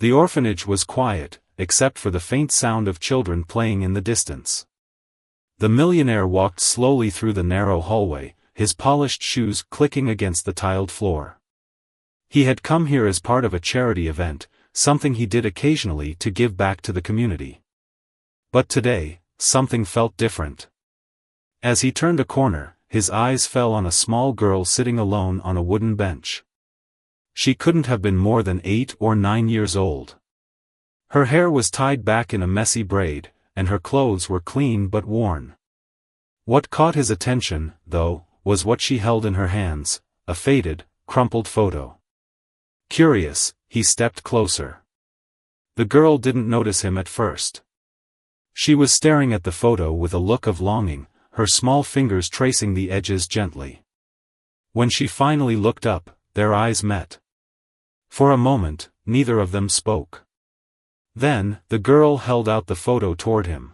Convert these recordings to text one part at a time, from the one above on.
The orphanage was quiet, except for the faint sound of children playing in the distance. The millionaire walked slowly through the narrow hallway, his polished shoes clicking against the tiled floor. He had come here as part of a charity event, something he did occasionally to give back to the community. But today, something felt different. As he turned a corner, his eyes fell on a small girl sitting alone on a wooden bench. She couldn't have been more than 8 or 9 years old. Her hair was tied back in a messy braid, and her clothes were clean but worn. What caught his attention, though, was what she held in her hands, a faded, crumpled photo. Curious, he stepped closer. The girl didn't notice him at first. She was staring at the photo with a look of longing, her small fingers tracing the edges gently. When she finally looked up, their eyes met. For a moment, neither of them spoke. Then, the girl held out the photo toward him.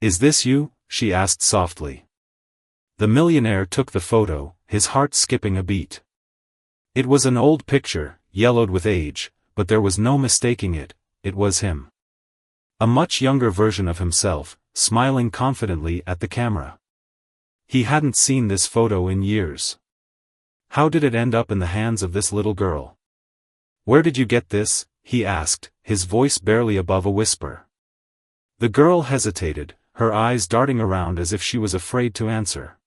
"Is this you?" she asked softly. The millionaire took the photo, his heart skipping a beat. It was an old picture, yellowed with age, but there was no mistaking it, it was him. A much younger version of himself, smiling confidently at the camera. He hadn't seen this photo in years. How did it end up in the hands of this little girl? "Where did you get this?" he asked, his voice barely above a whisper. The girl hesitated, her eyes darting around as if she was afraid to answer.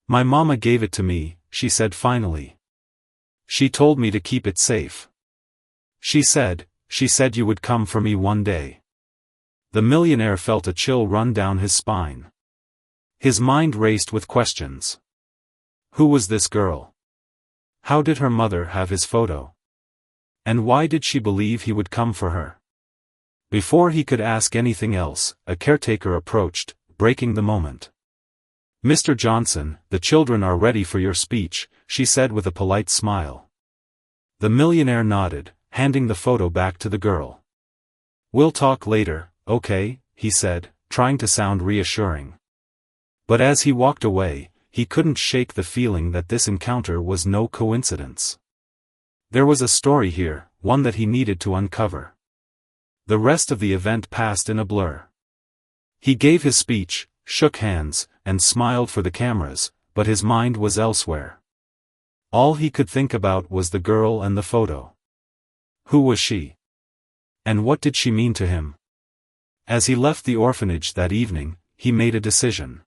"My mama gave it to me," she said finally. "She told me to keep it safe. She said you would come for me one day." The millionaire felt a chill run down his spine. His mind raced with questions. Who was this girl? How did her mother have his photo? And why did she believe he would come for her? Before he could ask anything else, a caretaker approached, breaking the moment. "Mr. Johnson, the children are ready for your speech," she said with a polite smile. The millionaire nodded, handing the photo back to the girl. "We'll talk later, okay?" he said, trying to sound reassuring. But as he walked away, he couldn't shake the feeling that this encounter was no coincidence. There was a story here, one that he needed to uncover. The rest of the event passed in a blur. He gave his speech, shook hands, and smiled for the cameras, but his mind was elsewhere. All he could think about was the girl and the photo. Who was she? And what did she mean to him? As he left the orphanage that evening, he made a decision.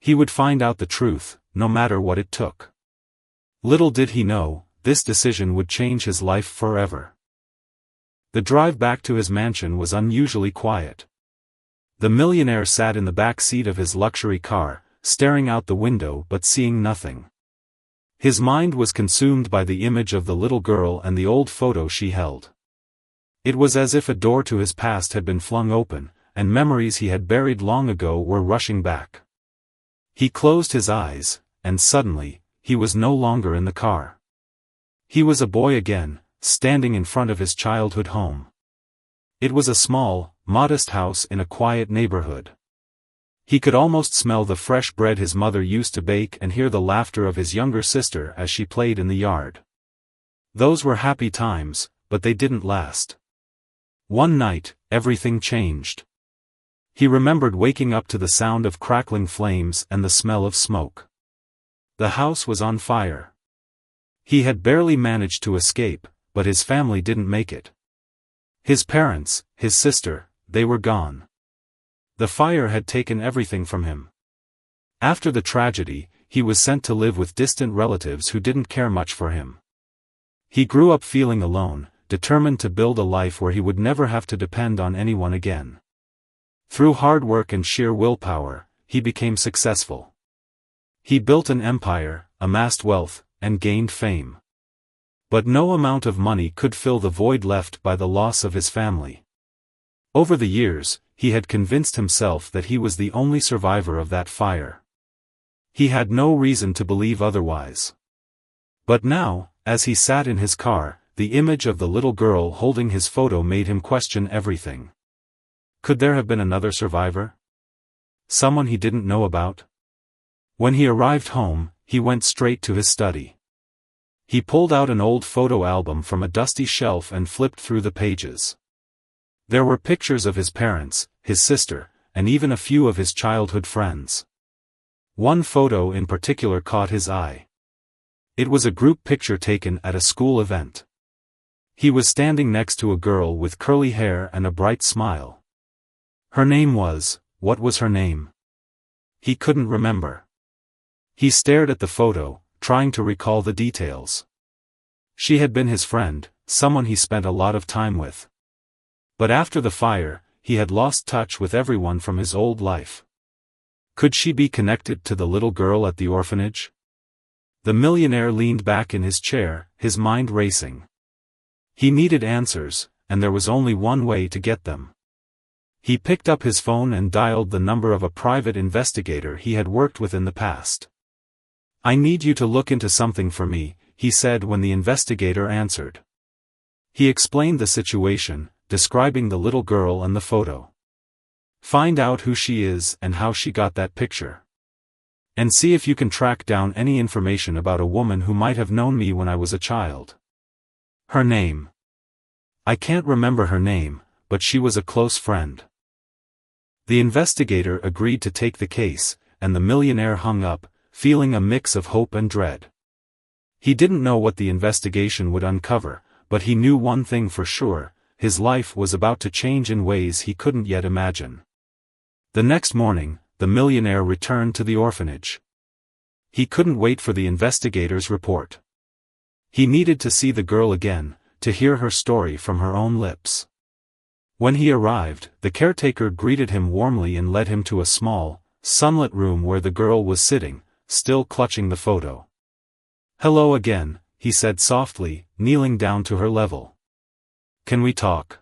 He would find out the truth, no matter what it took. Little did he know, this decision would change his life forever. The drive back to his mansion was unusually quiet. The millionaire sat in the back seat of his luxury car, staring out the window but seeing nothing. His mind was consumed by the image of the little girl and the old photo she held. It was as if a door to his past had been flung open, and memories he had buried long ago were rushing back. He closed his eyes, and suddenly, he was no longer in the car. He was a boy again, standing in front of his childhood home. It was a small, modest house in a quiet neighborhood. He could almost smell the fresh bread his mother used to bake and hear the laughter of his younger sister as she played in the yard. Those were happy times, but they didn't last. One night, everything changed. He remembered waking up to the sound of crackling flames and the smell of smoke. The house was on fire. He had barely managed to escape, but his family didn't make it. His parents, his sister, they were gone. The fire had taken everything from him. After the tragedy, he was sent to live with distant relatives who didn't care much for him. He grew up feeling alone, determined to build a life where he would never have to depend on anyone again. Through hard work and sheer willpower, he became successful. He built an empire, amassed wealth, and gained fame. But no amount of money could fill the void left by the loss of his family. Over the years, he had convinced himself that he was the only survivor of that fire. He had no reason to believe otherwise. But now, as he sat in his car, the image of the little girl holding his photo made him question everything. Could there have been another survivor? Someone he didn't know about? When he arrived home, he went straight to his study. He pulled out an old photo album from a dusty shelf and flipped through the pages. There were pictures of his parents, his sister, and even a few of his childhood friends. One photo in particular caught his eye. It was a group picture taken at a school event. He was standing next to a girl with curly hair and a bright smile. Her name was, what was her name? He couldn't remember. He stared at the photo, trying to recall the details. She had been his friend, someone he spent a lot of time with. But after the fire, he had lost touch with everyone from his old life. Could she be connected to the little girl at the orphanage? The millionaire leaned back in his chair, his mind racing. He needed answers, and there was only one way to get them. He picked up his phone and dialed the number of a private investigator he had worked with in the past. "I need you to look into something for me," he said when the investigator answered. He explained the situation, describing the little girl and the photo. "Find out who she is and how she got that picture. And see if you can track down any information about a woman who might have known me when I was a child. Her name. I can't remember her name, but she was a close friend." The investigator agreed to take the case, and the millionaire hung up, feeling a mix of hope and dread. He didn't know what the investigation would uncover, but he knew one thing for sure: his life was about to change in ways he couldn't yet imagine. The next morning, the millionaire returned to the orphanage. He couldn't wait for the investigator's report. He needed to see the girl again, to hear her story from her own lips. When he arrived, the caretaker greeted him warmly and led him to a small, sunlit room where the girl was sitting, still clutching the photo. "Hello again," he said softly, kneeling down to her level. "Can we talk?"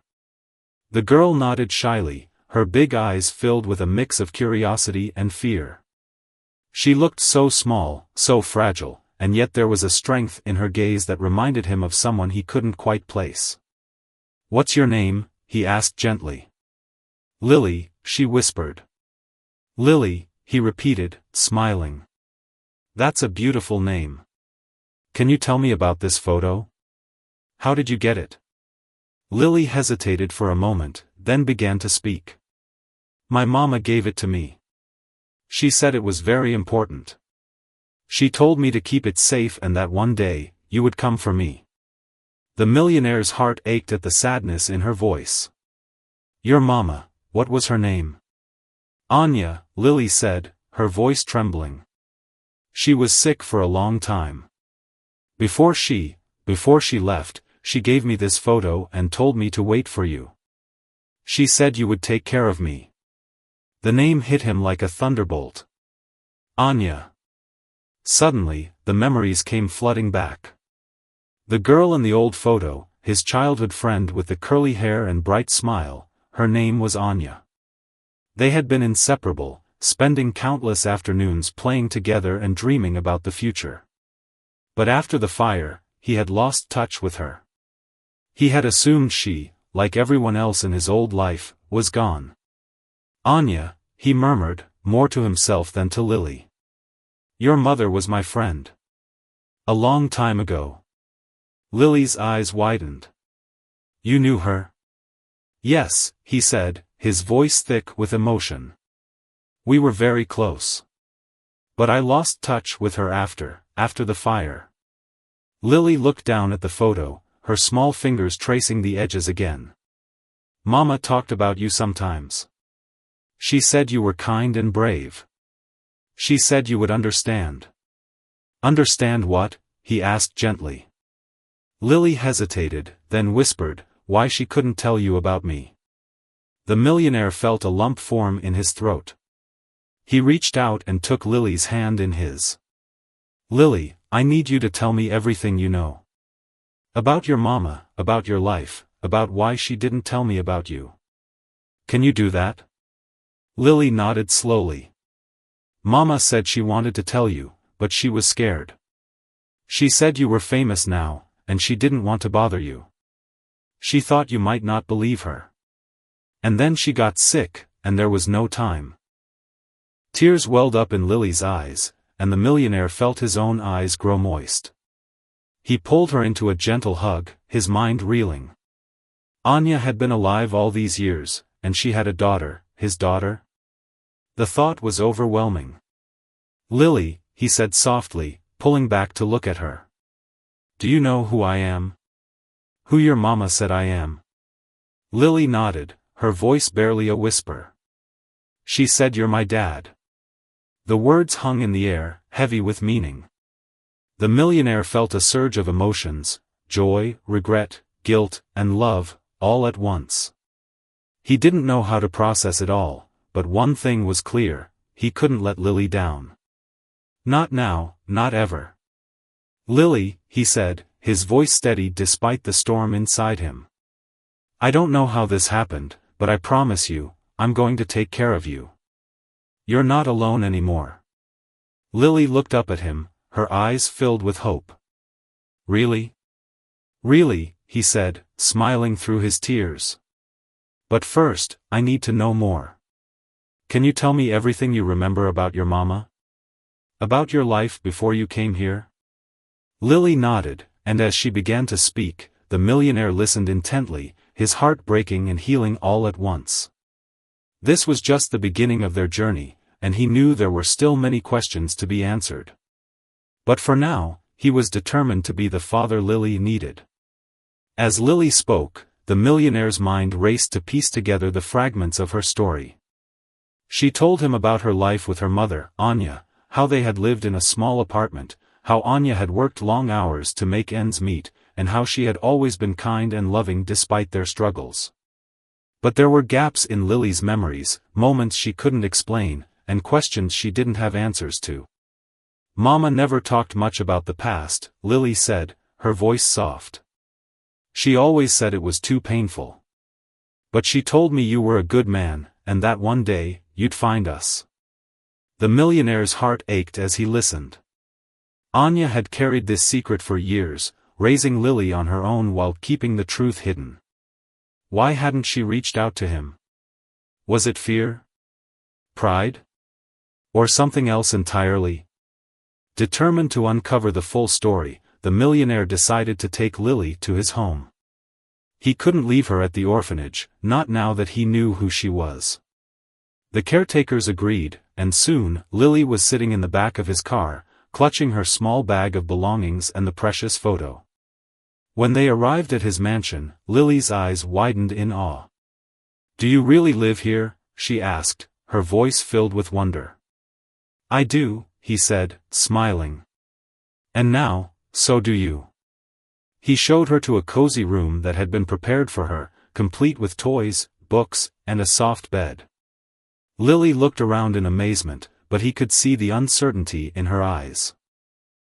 The girl nodded shyly, her big eyes filled with a mix of curiosity and fear. She looked so small, so fragile, and yet there was a strength in her gaze that reminded him of someone he couldn't quite place. "What's your name?" he asked gently. "Lily," she whispered. "Lily," he repeated, smiling. "That's a beautiful name. Can you tell me about this photo? How did you get it?" Lily hesitated for a moment, then began to speak. "My mama gave it to me. She said it was very important. She told me to keep it safe and that one day, you would come for me." The millionaire's heart ached at the sadness in her voice. "Your mama, what was her name?" "Anya," Lily said, her voice trembling. "She was sick for a long time. Before she left, she gave me this photo and told me to wait for you. She said you would take care of me." The name hit him like a thunderbolt. Anya. Suddenly, the memories came flooding back. The girl in the old photo, his childhood friend with the curly hair and bright smile, her name was Anya. They had been inseparable, spending countless afternoons playing together and dreaming about the future. But after the fire, he had lost touch with her. He had assumed she, like everyone else in his old life, was gone. "Anya," he murmured, more to himself than to Lily. "Your mother was my friend. A long time ago." Lily's eyes widened. "You knew her?" "Yes," he said, his voice thick with emotion. "We were very close. But I lost touch with her after the fire." Lily looked down at the photo, her small fingers tracing the edges again. "Mama talked about you sometimes. She said you were kind and brave. She said you would understand." "Understand what?" he asked gently. Lily hesitated, then whispered, "Why she couldn't tell you about me." The millionaire felt a lump form in his throat. He reached out and took Lily's hand in his. "Lily, I need you to tell me everything you know. About your mama, about your life, about why she didn't tell me about you. Can you do that?" Lily nodded slowly. "Mama said she wanted to tell you, but she was scared. She said you were famous now, and she didn't want to bother you. She thought you might not believe her. And then she got sick, and there was no time." Tears welled up in Lily's eyes, and the millionaire felt his own eyes grow moist. He pulled her into a gentle hug, his mind reeling. Anya had been alive all these years, and she had a daughter, his daughter? The thought was overwhelming. Lily, he said softly, pulling back to look at her. Do you know who I am? Who your mama said I am? Lily nodded, her voice barely a whisper. She said you're my dad. The words hung in the air, heavy with meaning. The millionaire felt a surge of emotions, joy, regret, guilt, and love, all at once. He didn't know how to process it all, but one thing was clear, he couldn't let Lily down. Not now, not ever. Lily, he said, his voice steady despite the storm inside him. I don't know how this happened, but I promise you, I'm going to take care of you. You're not alone anymore. Lily looked up at him, her eyes filled with hope. Really? Really, he said, smiling through his tears. But first, I need to know more. Can you tell me everything you remember about your mama? About your life before you came here? Lily nodded, and as she began to speak, the millionaire listened intently, his heart breaking and healing all at once. This was just the beginning of their journey, and he knew there were still many questions to be answered. But for now, he was determined to be the father Lily needed. As Lily spoke, the millionaire's mind raced to piece together the fragments of her story. She told him about her life with her mother, Anya, how they had lived in a small apartment, how Anya had worked long hours to make ends meet, and how she had always been kind and loving despite their struggles. But there were gaps in Lily's memories, moments she couldn't explain, and questions she didn't have answers to. Mama never talked much about the past, Lily said, her voice soft. She always said it was too painful. But she told me you were a good man, and that one day, you'd find us. The millionaire's heart ached as he listened. Anya had carried this secret for years, raising Lily on her own while keeping the truth hidden. Why hadn't she reached out to him? Was it fear? Pride? Or something else entirely? Determined to uncover the full story, the millionaire decided to take Lily to his home. He couldn't leave her at the orphanage, not now that he knew who she was. The caretakers agreed, and soon, Lily was sitting in the back of his car, clutching her small bag of belongings and the precious photo. When they arrived at his mansion, Lily's eyes widened in awe. Do you really live here? She asked, her voice filled with wonder. I do, he said, smiling. And now, so do you. He showed her to a cozy room that had been prepared for her, complete with toys, books, and a soft bed. Lily looked around in amazement, but he could see the uncertainty in her eyes.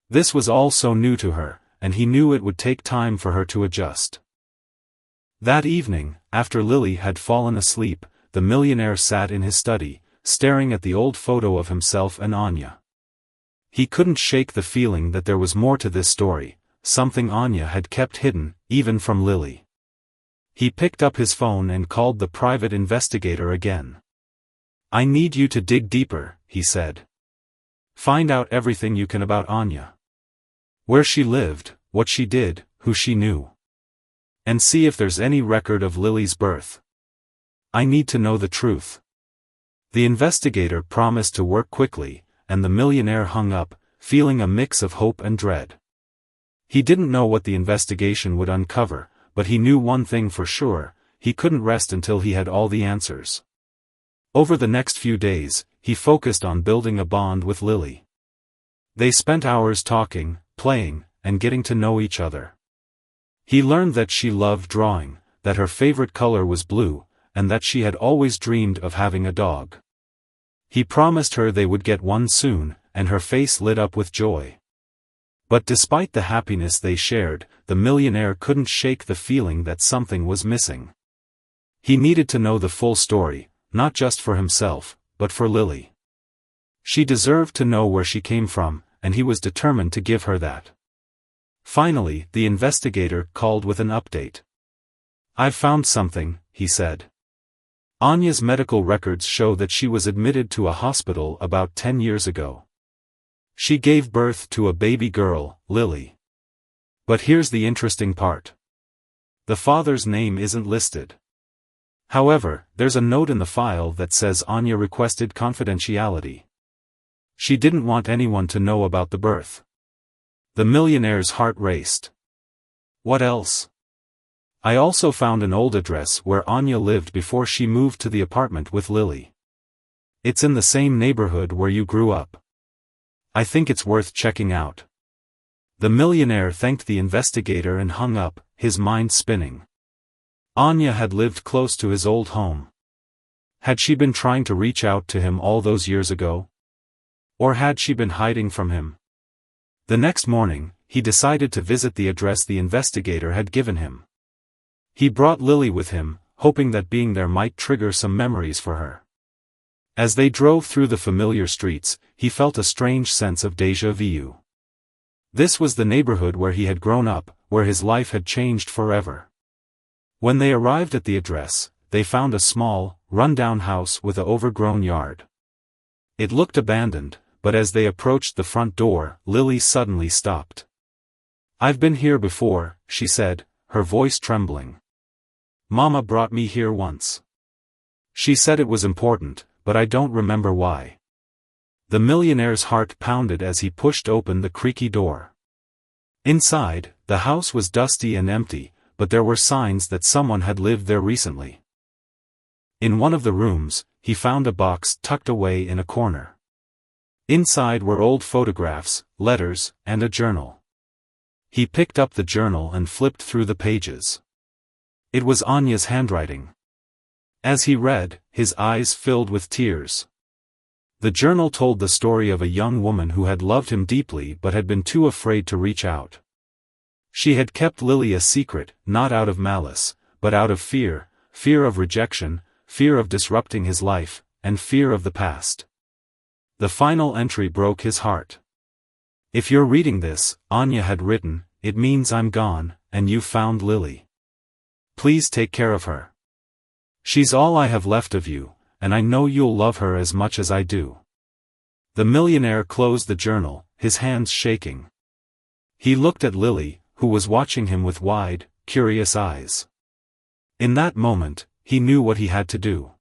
This was all so new to her, and he knew it would take time for her to adjust. That evening, after Lily had fallen asleep, the millionaire sat in his study, staring at the old photo of himself and Anya. He couldn't shake the feeling that there was more to this story, something Anya had kept hidden, even from Lily. He picked up his phone and called the private investigator again. I need you to dig deeper, he said. Find out everything you can about Anya. Where she lived, what she did, who she knew. And see if there's any record of Lily's birth. I need to know the truth. The investigator promised to work quickly, and the millionaire hung up, feeling a mix of hope and dread. He didn't know what the investigation would uncover, but he knew one thing for sure, he couldn't rest until he had all the answers. Over the next few days, he focused on building a bond with Lily. They spent hours talking, playing, and getting to know each other. He learned that she loved drawing, that her favorite color was blue, and that she had always dreamed of having a dog. He promised her they would get one soon, and her face lit up with joy. But despite the happiness they shared, the millionaire couldn't shake the feeling that something was missing. He needed to know the full story, not just for himself, but for Lily. She deserved to know where she came from, and he was determined to give her that. Finally, the investigator called with an update. I've found something, he said. Anya's medical records show that she was admitted to a hospital about 10 years ago. She gave birth to a baby girl, Lily. But here's the interesting part. The father's name isn't listed. However, there's a note in the file that says Anya requested confidentiality. She didn't want anyone to know about the birth. The millionaire's heart raced. What else? I also found an old address where Anya lived before she moved to the apartment with Lily. It's in the same neighborhood where you grew up. I think it's worth checking out. The millionaire thanked the investigator and hung up, his mind spinning. Anya had lived close to his old home. Had she been trying to reach out to him all those years ago? Or had she been hiding from him? The next morning, he decided to visit the address the investigator had given him. He brought Lily with him, hoping that being there might trigger some memories for her. As they drove through the familiar streets, he felt a strange sense of déjà vu. This was the neighborhood where he had grown up, where his life had changed forever. When they arrived at the address, they found a small, run-down house with an overgrown yard. It looked abandoned, but as they approached the front door, Lily suddenly stopped. "I've been here before," she said, her voice trembling. "Mama brought me here once. She said it was important, but I don't remember why." The millionaire's heart pounded as he pushed open the creaky door. Inside, the house was dusty and empty, but there were signs that someone had lived there recently. In one of the rooms, he found a box tucked away in a corner. Inside were old photographs, letters, and a journal. He picked up the journal and flipped through the pages. It was Anya's handwriting. As he read, his eyes filled with tears. The journal told the story of a young woman who had loved him deeply but had been too afraid to reach out. She had kept Lily a secret, not out of malice, but out of fear, fear of rejection, fear of disrupting his life, and fear of the past. The final entry broke his heart. "If you're reading this," Anya had written, "it means I'm gone, and you've found Lily. Please take care of her. She's all I have left of you, and I know you'll love her as much as I do." The millionaire closed the journal, his hands shaking. He looked at Lily, who was watching him with wide, curious eyes. In that moment, he knew what he had to do.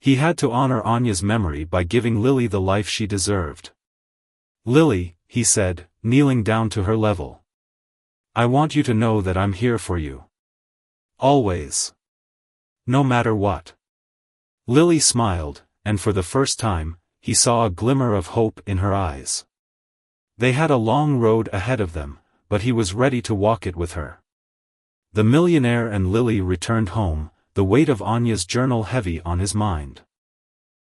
He had to honor Anya's memory by giving Lily the life she deserved. "Lily," he said, kneeling down to her level. "I want you to know that I'm here for you. Always. No matter what." Lily smiled, and for the first time, he saw a glimmer of hope in her eyes. They had a long road ahead of them, but he was ready to walk it with her. The millionaire and Lily returned home, the weight of Anya's journal heavy on his mind.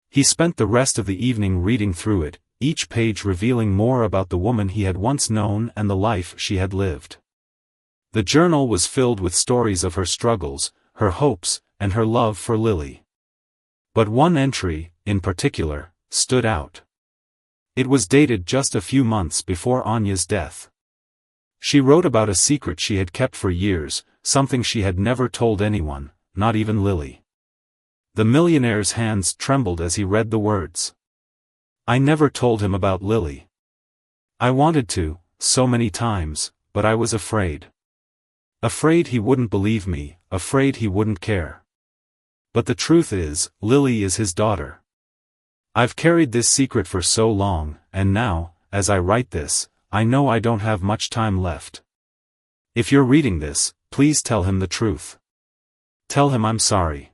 He spent the rest of the evening reading through it, each page revealing more about the woman he had once known and the life she had lived. The journal was filled with stories of her struggles, her hopes, and her love for Lily. But one entry, in particular, stood out. It was dated just a few months before Anya's death. She wrote about a secret she had kept for years, something she had never told anyone, not even Lily. The millionaire's hands trembled as he read the words. "I never told him about Lily. I wanted to, so many times, but I was afraid. Afraid he wouldn't believe me, afraid he wouldn't care. But the truth is, Lily is his daughter. I've carried this secret for so long, and now, as I write this, I know I don't have much time left. If you're reading this, please tell him the truth. Tell him I'm sorry.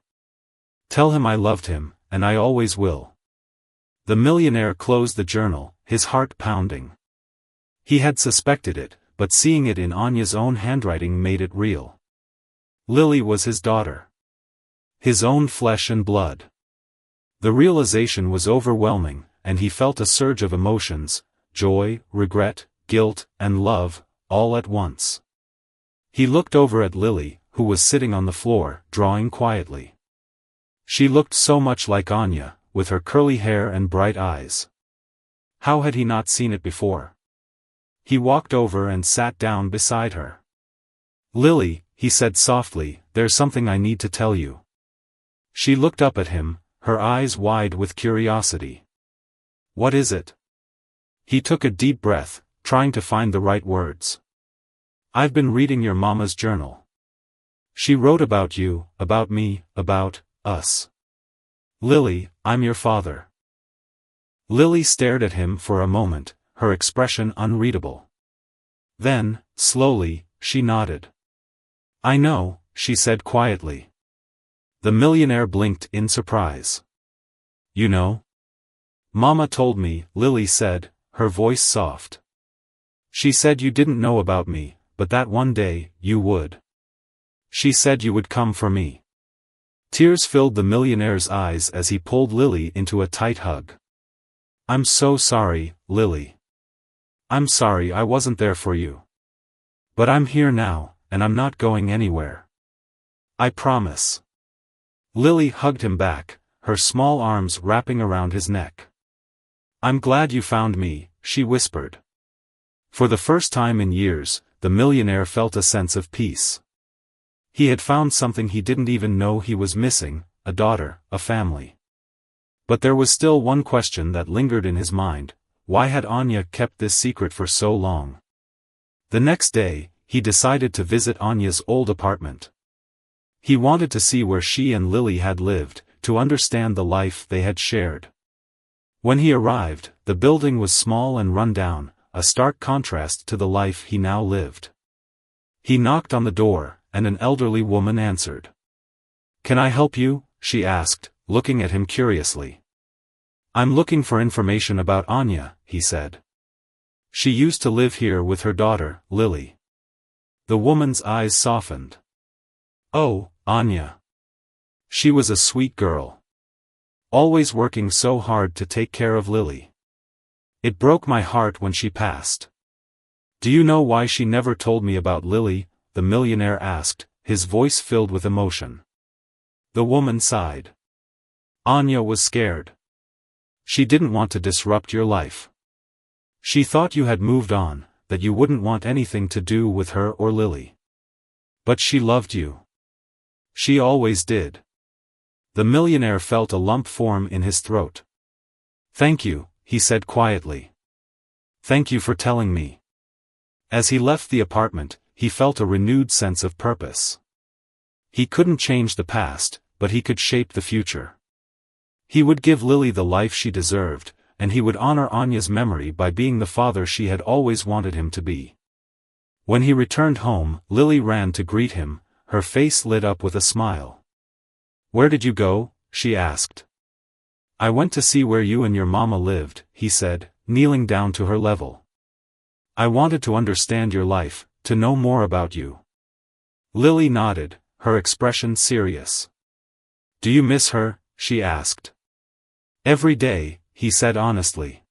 Tell him I loved him, and I always will." The millionaire closed the journal, his heart pounding. He had suspected it, but seeing it in Anya's own handwriting made it real. Lily was his daughter. His own flesh and blood. The realization was overwhelming, and he felt a surge of emotions, joy, regret, guilt, and love, all at once. He looked over at Lily, who was sitting on the floor, drawing quietly. She looked so much like Anya, with her curly hair and bright eyes. How had he not seen it before? He walked over and sat down beside her. "Lily," he said softly, "there's something I need to tell you." She looked up at him, her eyes wide with curiosity. "What is it?" He took a deep breath, trying to find the right words. I've been reading your mama's journal. She wrote about you, about me, about us. Lily, I'm your father. Lily stared at him for a moment, her expression unreadable. Then, slowly, she nodded. I know, she said quietly. The millionaire blinked in surprise. You know? Mama told me, Lily said, her voice soft. She said you didn't know about me, but that one day, you would. She said you would come for me. Tears filled the millionaire's eyes as he pulled Lily into a tight hug. I'm so sorry, Lily. I'm sorry I wasn't there for you. But I'm here now, and I'm not going anywhere. I promise. Lily hugged him back, her small arms wrapping around his neck. I'm glad you found me, she whispered. For the first time in years, the millionaire felt a sense of peace. He had found something he didn't even know he was missing, a daughter, a family. But there was still one question that lingered in his mind: why had Anya kept this secret for so long? The next day, he decided to visit Anya's old apartment. He wanted to see where she and Lily had lived, to understand the life they had shared. When he arrived, the building was small and run down, a stark contrast to the life he now lived. He knocked on the door, and an elderly woman answered. Can I help you? She asked, looking at him curiously. I'm looking for information about Anya, he said. She used to live here with her daughter, Lily. The woman's eyes softened. Oh, Anya. She was a sweet girl. Always working so hard to take care of Lily. It broke my heart when she passed. Do you know why she never told me about Lily? The millionaire asked, his voice filled with emotion. The woman sighed. Anya was scared. She didn't want to disrupt your life. She thought you had moved on, that you wouldn't want anything to do with her or Lily. But she loved you. She always did. The millionaire felt a lump form in his throat. Thank you, he said quietly. Thank you for telling me. As he left the apartment, he felt a renewed sense of purpose. He couldn't change the past, but he could shape the future. He would give Lily the life she deserved, and he would honor Anya's memory by being the father she had always wanted him to be. When he returned home, Lily ran to greet him, her face lit up with a smile. Where did you go? She asked. I went to see where you and your mama lived, he said, kneeling down to her level. I wanted to understand your life, to know more about you. Lily nodded, her expression serious. Do you miss her? She asked. Every day, he said honestly.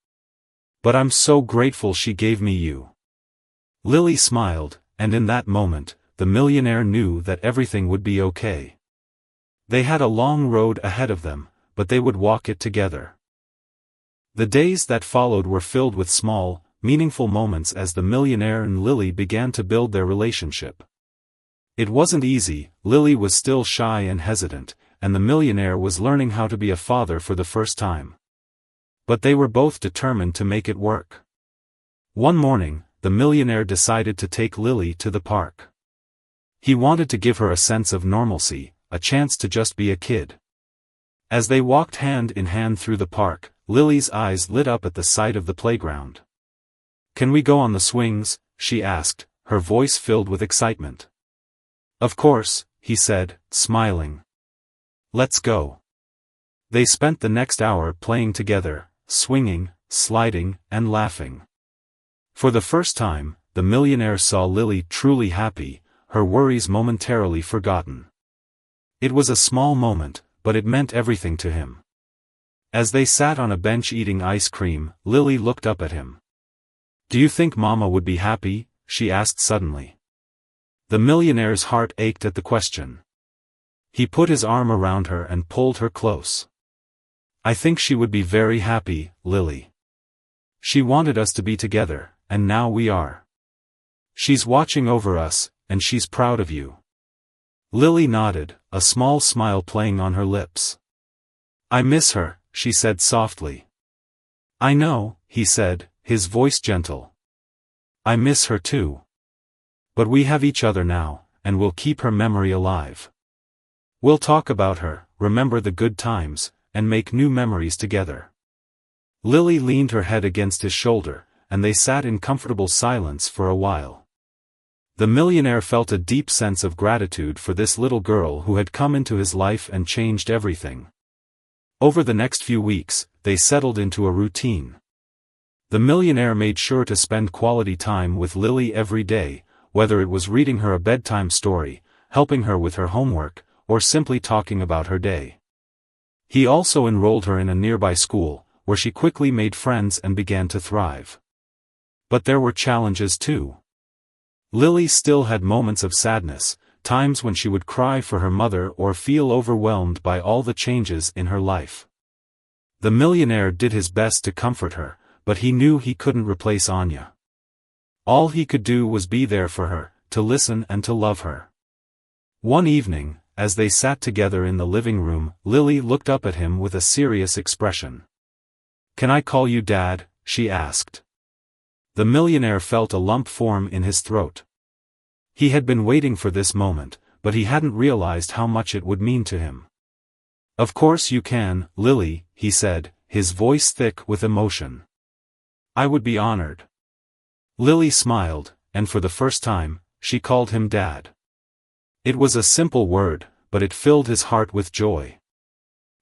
But I'm so grateful she gave me you. Lily smiled, and in that moment, the millionaire knew that everything would be okay. They had a long road ahead of them, but they would walk it together. The days that followed were filled with small, meaningful moments as the millionaire and Lily began to build their relationship. It wasn't easy. Lily was still shy and hesitant, and the millionaire was learning how to be a father for the first time. But they were both determined to make it work. One morning, the millionaire decided to take Lily to the park. He wanted to give her a sense of normalcy, a chance to just be a kid. As they walked hand in hand through the park, Lily's eyes lit up at the sight of the playground. Can we go on the swings? She asked, her voice filled with excitement. Of course, he said, smiling. Let's go. They spent the next hour playing together, swinging, sliding, and laughing. For the first time, the millionaire saw Lily truly happy, her worries momentarily forgotten. It was a small moment, but it meant everything to him. As they sat on a bench eating ice cream, Lily looked up at him. Do you think Mama would be happy? She asked suddenly. The millionaire's heart ached at the question. He put his arm around her and pulled her close. I think she would be very happy, Lily. She wanted us to be together, and now we are. She's watching over us, and she's proud of you. Lily nodded, a small smile playing on her lips. I miss her, she said softly. I know, he said, his voice gentle. I miss her too. But we have each other now, and we'll keep her memory alive. We'll talk about her, remember the good times, and make new memories together." Lily leaned her head against his shoulder, and they sat in comfortable silence for a while. The millionaire felt a deep sense of gratitude for this little girl who had come into his life and changed everything. Over the next few weeks, they settled into a routine. The millionaire made sure to spend quality time with Lily every day, whether it was reading her a bedtime story, helping her with her homework, or simply talking about her day. He also enrolled her in a nearby school, where she quickly made friends and began to thrive. But there were challenges too. Lily still had moments of sadness, times when she would cry for her mother or feel overwhelmed by all the changes in her life. The millionaire did his best to comfort her, but he knew he couldn't replace Anya. All he could do was be there for her, to listen and to love her. One evening, as they sat together in the living room, Lily looked up at him with a serious expression. "Can I call you Dad?" she asked. The millionaire felt a lump form in his throat. He had been waiting for this moment, but he hadn't realized how much it would mean to him. "Of course you can, Lily," he said, his voice thick with emotion. "I would be honored." Lily smiled, and for the first time, she called him Dad. It was a simple word, but it filled his heart with joy.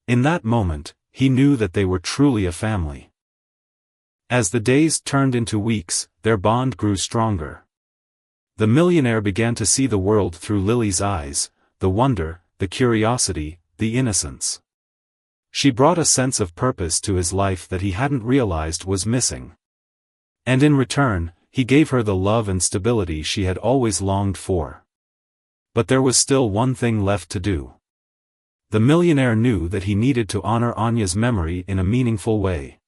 In that moment, he knew that they were truly a family. As the days turned into weeks, their bond grew stronger. The millionaire began to see the world through Lily's eyes, the wonder, the curiosity, the innocence. She brought a sense of purpose to his life that he hadn't realized was missing. And in return, he gave her the love and stability she had always longed for. But there was still one thing left to do. The millionaire knew that he needed to honor Anya's memory in a meaningful way.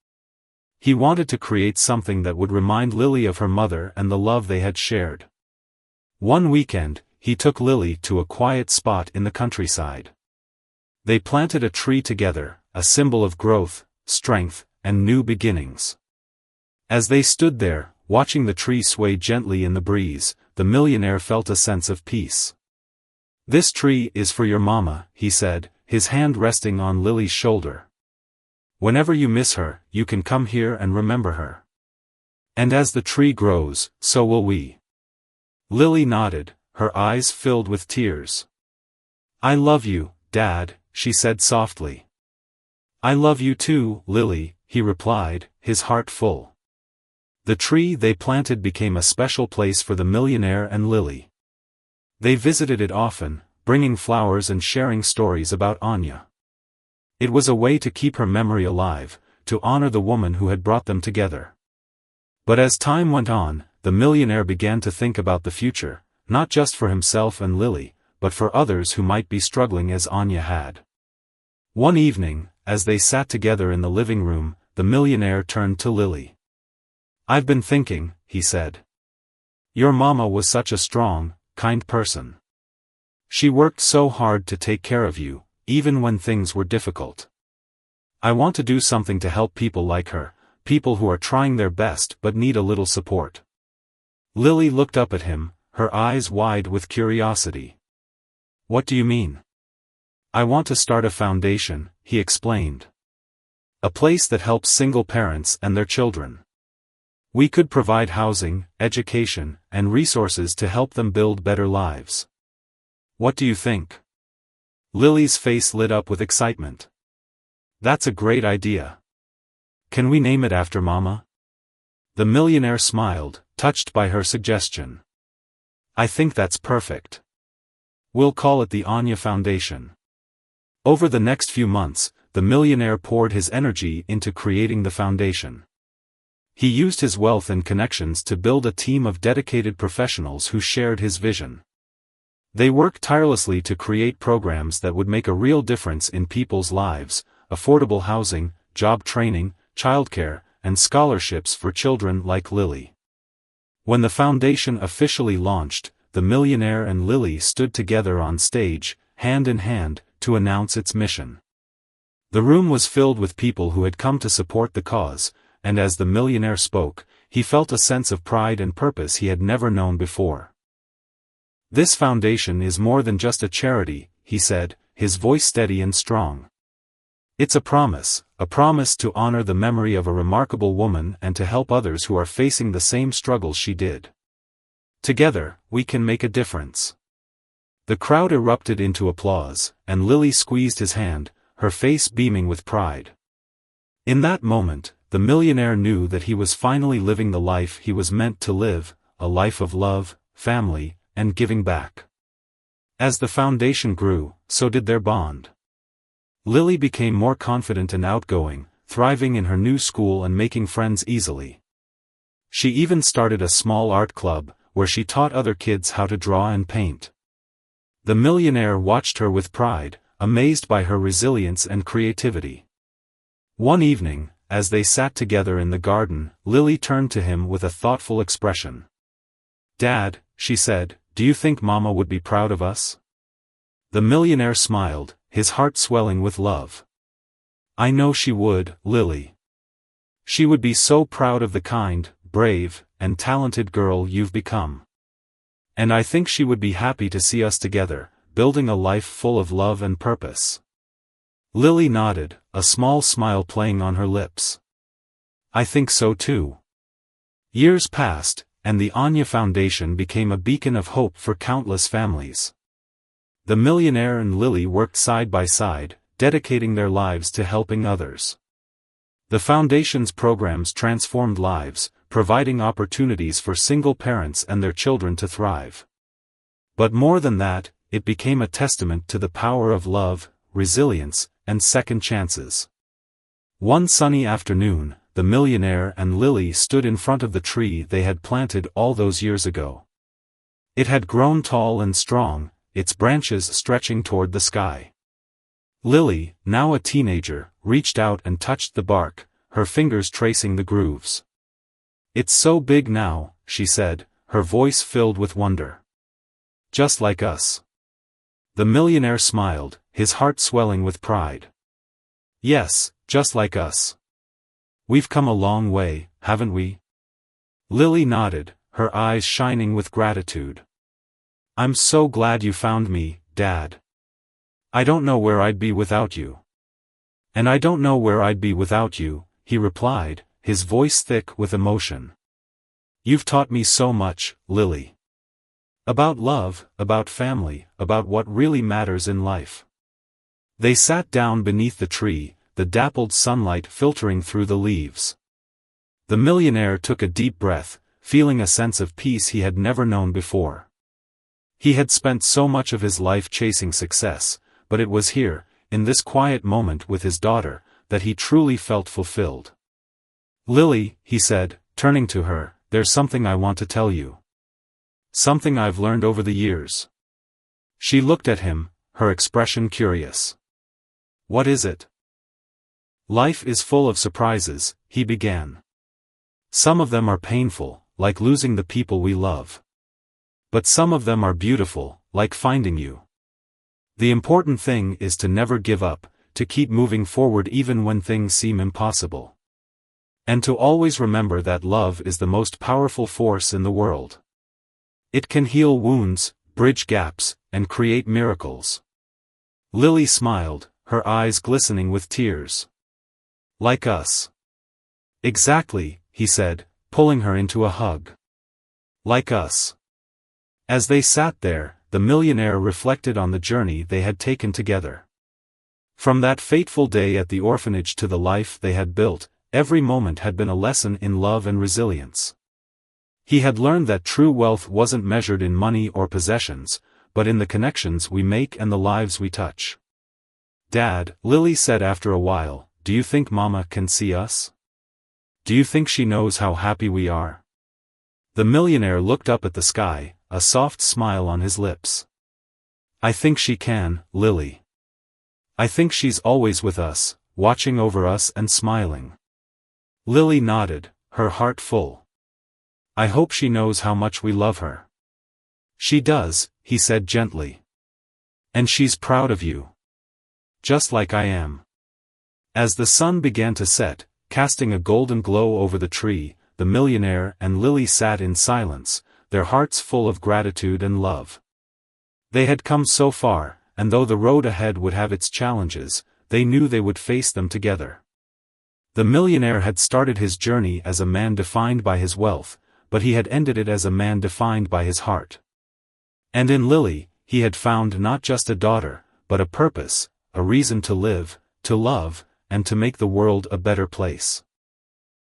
He wanted to create something that would remind Lily of her mother and the love they had shared. One weekend, he took Lily to a quiet spot in the countryside. They planted a tree together, a symbol of growth, strength, and new beginnings. As they stood there, watching the tree sway gently in the breeze, the millionaire felt a sense of peace. "This tree is for your mama," he said, his hand resting on Lily's shoulder. "Whenever you miss her, you can come here and remember her. And as the tree grows, so will we." Lily nodded, her eyes filled with tears. "I love you, Dad," she said softly. "I love you too, Lily," he replied, his heart full. The tree they planted became a special place for the millionaire and Lily. They visited it often, bringing flowers and sharing stories about Anya. It was a way to keep her memory alive, to honor the woman who had brought them together. But as time went on, the millionaire began to think about the future, not just for himself and Lily, but for others who might be struggling as Anya had. One evening, as they sat together in the living room, the millionaire turned to Lily. "I've been thinking," he said. "Your mama was such a strong, kind person. She worked so hard to take care of you, even when things were difficult. I want to do something to help people like her, people who are trying their best but need a little support." Lily looked up at him, her eyes wide with curiosity. "What do you mean?" "I want to start a foundation," he explained. "A place that helps single parents and their children. We could provide housing, education, and resources to help them build better lives. What do you think?" Lily's face lit up with excitement. "That's a great idea. Can we name it after Mama?" The millionaire smiled, touched by her suggestion. "I think that's perfect. We'll call it the Anya Foundation." Over the next few months, the millionaire poured his energy into creating the foundation. He used his wealth and connections to build a team of dedicated professionals who shared his vision. They worked tirelessly to create programs that would make a real difference in people's lives: affordable housing, job training, childcare, and scholarships for children like Lily. When the foundation officially launched, the millionaire and Lily stood together on stage, hand in hand, to announce its mission. The room was filled with people who had come to support the cause, and as the millionaire spoke, he felt a sense of pride and purpose he had never known before. "This foundation is more than just a charity," he said, his voice steady and strong. "It's a promise to honor the memory of a remarkable woman and to help others who are facing the same struggles she did. Together, we can make a difference." The crowd erupted into applause, and Lily squeezed his hand, her face beaming with pride. In that moment, the millionaire knew that he was finally living the life he was meant to live, a life of love, family, and giving back. As the foundation grew, so did their bond. Lily became more confident and outgoing, thriving in her new school and making friends easily. She even started a small art club, where she taught other kids how to draw and paint. The millionaire watched her with pride, amazed by her resilience and creativity. One evening, as they sat together in the garden, Lily turned to him with a thoughtful expression. "Dad," she said, "do you think Mama would be proud of us?" The millionaire smiled, his heart swelling with love. "I know she would, Lily. She would be so proud of the kind, brave, and talented girl you've become. And I think she would be happy to see us together, building a life full of love and purpose." Lily nodded, a small smile playing on her lips. "I think so too." Years passed, and the Anya Foundation became a beacon of hope for countless families. The millionaire and Lily worked side by side, dedicating their lives to helping others. The foundation's programs transformed lives, providing opportunities for single parents and their children to thrive. But more than that, it became a testament to the power of love, resilience, and second chances. One sunny afternoon, the millionaire and Lily stood in front of the tree they had planted all those years ago. It had grown tall and strong, its branches stretching toward the sky. Lily, now a teenager, reached out and touched the bark, her fingers tracing the grooves. "It's so big now," she said, her voice filled with wonder. "Just like us." The millionaire smiled, his heart swelling with pride. "Yes, just like us. We've come a long way, haven't we?" Lily nodded, her eyes shining with gratitude. "I'm so glad you found me, Dad. I don't know where I'd be without you." "And I don't know where I'd be without you," he replied, his voice thick with emotion. "You've taught me so much, Lily. About love, about family, about what really matters in life." They sat down beneath the tree, the dappled sunlight filtering through the leaves. The millionaire took a deep breath, feeling a sense of peace he had never known before. He had spent so much of his life chasing success, but it was here, in this quiet moment with his daughter, that he truly felt fulfilled. "Lily," he said, turning to her, "there's something I want to tell you. Something I've learned over the years." She looked at him, her expression curious. "What is it?" "Life is full of surprises," he began. "Some of them are painful, like losing the people we love. But some of them are beautiful, like finding you. The important thing is to never give up, to keep moving forward even when things seem impossible. And to always remember that love is the most powerful force in the world. It can heal wounds, bridge gaps, and create miracles." Lily smiled, her eyes glistening with tears. "Like us." "Exactly," he said, pulling her into a hug. "Like us." As they sat there, the millionaire reflected on the journey they had taken together. From that fateful day at the orphanage to the life they had built, every moment had been a lesson in love and resilience. He had learned that true wealth wasn't measured in money or possessions, but in the connections we make and the lives we touch. "Dad," Lily said after a while, "do you think Mama can see us? Do you think she knows how happy we are?" The millionaire looked up at the sky, a soft smile on his lips. "I think she can, Lily. I think she's always with us, watching over us and smiling." Lily nodded, her heart full. "I hope she knows how much we love her." "She does," he said gently. "And she's proud of you. Just like I am." As the sun began to set, casting a golden glow over the tree, the millionaire and Lily sat in silence, their hearts full of gratitude and love. They had come so far, and though the road ahead would have its challenges, they knew they would face them together. The millionaire had started his journey as a man defined by his wealth, but he had ended it as a man defined by his heart. And in Lily, he had found not just a daughter, but a purpose, a reason to live, to love, and to make the world a better place.